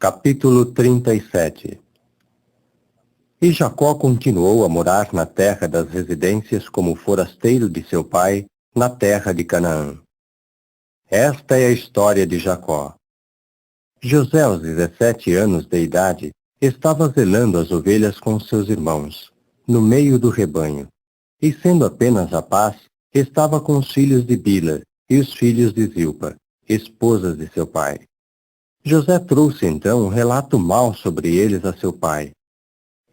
Capítulo 37. E Jacó continuou a morar na terra das residências como forasteiro de seu pai, na terra de Canaã. Esta é a história de Jacó. José, aos 17 anos de idade, estava zelando as ovelhas com seus irmãos, no meio do rebanho, e sendo apenas rapaz, estava com os filhos de Bila e os filhos de Zilpa, esposas de seu pai. José trouxe então um relato mau sobre eles a seu pai.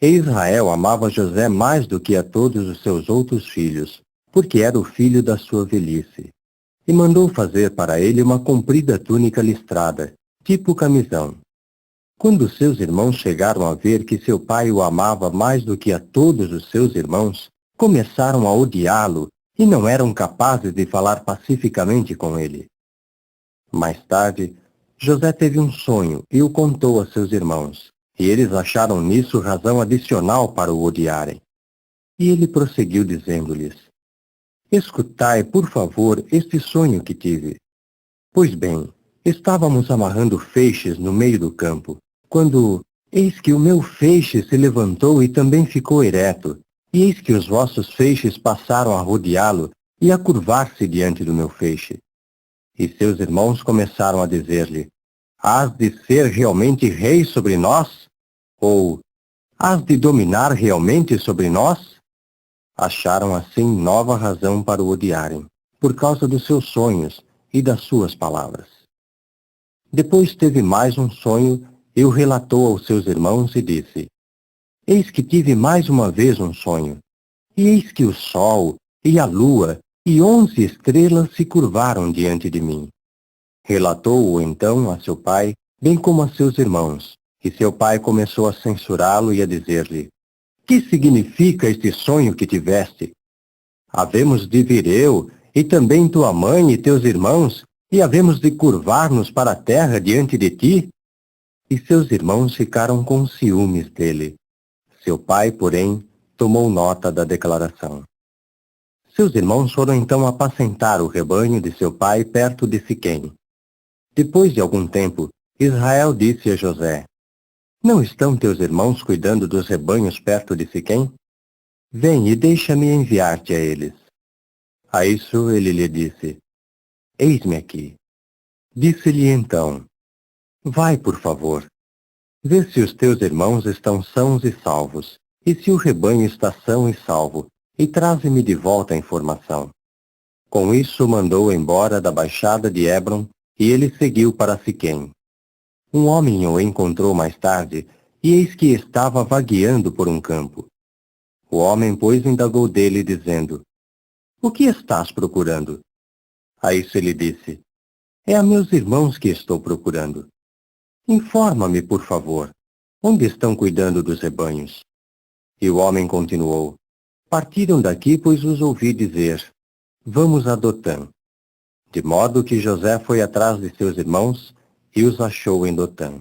E Israel amava José mais do que a todos os seus outros filhos, porque era o filho da sua velhice. E mandou fazer para ele uma comprida túnica listrada, tipo camisão. Quando seus irmãos chegaram a ver que seu pai o amava mais do que a todos os seus irmãos, começaram a odiá-lo e não eram capazes de falar pacificamente com ele. Mais tarde, José teve um sonho e o contou a seus irmãos, e eles acharam nisso razão adicional para o odiarem. E ele prosseguiu dizendo-lhes: Escutai, por favor, este sonho que tive. Pois bem, estávamos amarrando feixes no meio do campo, quando eis que o meu feixe se levantou e também ficou ereto, e eis que os vossos feixes passaram a rodeá-lo e a curvar-se diante do meu feixe. E seus irmãos começaram a dizer-lhe: Hás de ser realmente rei sobre nós? Ou, hás de dominar realmente sobre nós? Acharam assim nova razão para o odiarem, por causa dos seus sonhos e das suas palavras. Depois teve mais um sonho e o relatou aos seus irmãos e disse: Eis que tive mais uma vez um sonho, e eis que o sol e a lua e 11 estrelas se curvaram diante de mim. Relatou-o então a seu pai, bem como a seus irmãos, e seu pai começou a censurá-lo e a dizer-lhe: Que significa este sonho que tiveste? Havemos de vir eu, e também tua mãe e teus irmãos, e havemos de curvar-nos para a terra diante de ti? E seus irmãos ficaram com ciúmes dele. Seu pai, porém, tomou nota da declaração. Seus irmãos foram então apacentar o rebanho de seu pai perto de Siquém. Depois de algum tempo, Israel disse a José: Não estão teus irmãos cuidando dos rebanhos perto de Siquém? Vem e deixa-me enviar-te a eles. A isso ele lhe disse: Eis-me aqui. Disse-lhe então: Vai, por favor. Vê se os teus irmãos estão sãos e salvos, e se o rebanho está são e salvo, e traze-me de volta a informação. Com isso mandou embora da baixada de Hebron, e ele seguiu para Siquém. Um homem o encontrou mais tarde, e eis que estava vagueando por um campo. O homem, pois, indagou dele, dizendo: O que estás procurando? A isso ele disse: É a meus irmãos que estou procurando. Informa-me, por favor, onde estão cuidando dos rebanhos? E o homem continuou: Partiram daqui, pois os ouvi dizer: Vamos a Dotã. De modo que José foi atrás de seus irmãos e os achou em Dotã.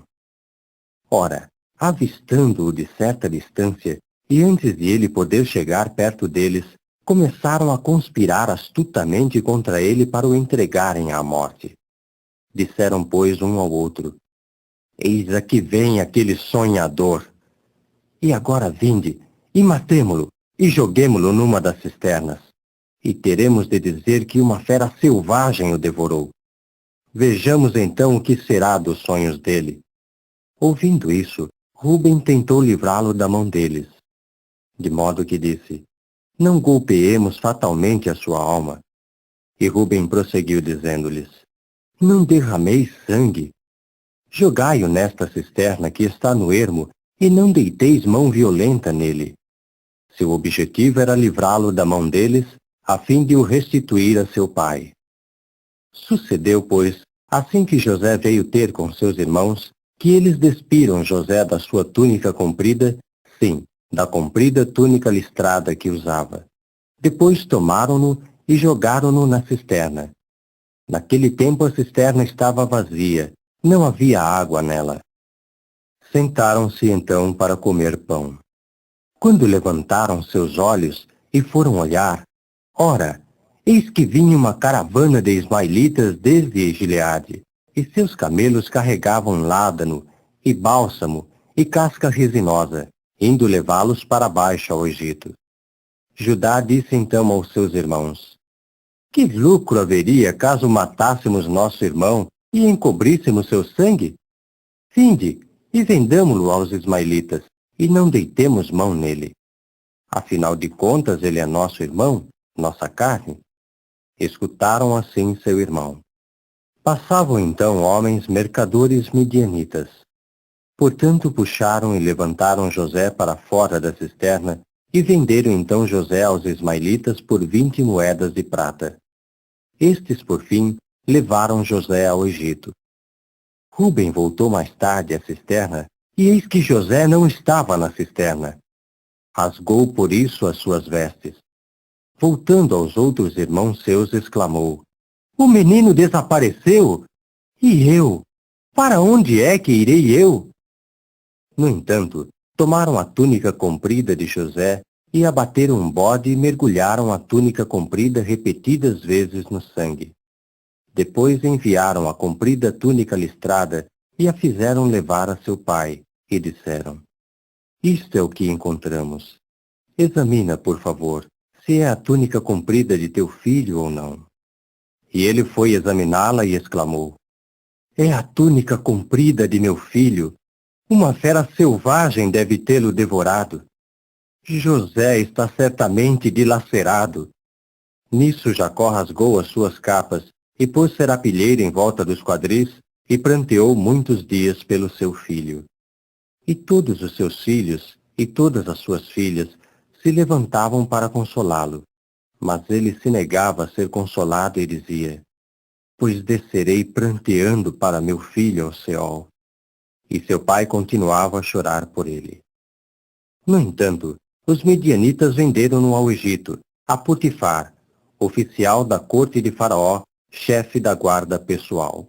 Ora, avistando-o de certa distância, e antes de ele poder chegar perto deles, começaram a conspirar astutamente contra ele para o entregarem à morte. Disseram, pois, um ao outro: Eis aqui vem aquele sonhador. E agora vinde, e matemo-lo, e joguemo-lo numa das cisternas. E teremos de dizer que uma fera selvagem o devorou. Vejamos então o que será dos sonhos dele. Ouvindo isso, Rúben tentou livrá-lo da mão deles. De modo que disse: Não golpeemos fatalmente a sua alma. E Rúben prosseguiu dizendo-lhes: Não derrameis sangue. Jogai-o nesta cisterna que está no ermo, e não deiteis mão violenta nele. Seu objetivo era livrá-lo da mão deles, a fim de o restituir a seu pai. Sucedeu, pois, assim que José veio ter com seus irmãos, que eles despiram José da sua túnica comprida, sim, da comprida túnica listrada que usava. Depois tomaram-no e jogaram-no na cisterna. Naquele tempo a cisterna estava vazia, não havia água nela. Sentaram-se então para comer pão. Quando levantaram seus olhos e foram olhar, ora, eis que vinha uma caravana de ismaelitas desde Gileade, e seus camelos carregavam ládano, e bálsamo, e casca resinosa, indo levá-los para baixo ao Egito. Judá disse então aos seus irmãos: Que lucro haveria caso matássemos nosso irmão e encobríssemos seu sangue? Vinde, e vendamo-lo aos ismaelitas, e não deitemos mão nele. Afinal de contas, ele é nosso irmão, nossa carne. Escutaram assim seu irmão. Passavam então homens mercadores midianitas. Portanto puxaram e levantaram José para fora da cisterna, e venderam então José aos ismaelitas por 20 moedas de prata. Estes, por fim, levaram José ao Egito. Rúben voltou mais tarde à cisterna, e eis que José não estava na cisterna. Rasgou por isso as suas vestes. Voltando aos outros irmãos seus, exclamou: O menino desapareceu! E eu? Para onde é que irei eu? No entanto, tomaram a túnica comprida de José e abateram um bode e mergulharam a túnica comprida repetidas vezes no sangue. Depois enviaram a comprida túnica listrada e a fizeram levar a seu pai, e disseram: Isto é o que encontramos. Examina, por favor, se é a túnica comprida de teu filho ou não. E ele foi examiná-la e exclamou: É a túnica comprida de meu filho. Uma fera selvagem deve tê-lo devorado. José está certamente dilacerado. Nisso Jacó rasgou as suas capas e pôs serapilheira em volta dos quadris e pranteou muitos dias pelo seu filho. E todos os seus filhos e todas as suas filhas se levantavam para consolá-lo, mas ele se negava a ser consolado e dizia: Pois descerei pranteando para meu filho ao Seol. E seu pai continuava a chorar por ele. No entanto, os midianitas venderam-no ao Egito, a Potifar, oficial da corte de Faraó, chefe da guarda pessoal.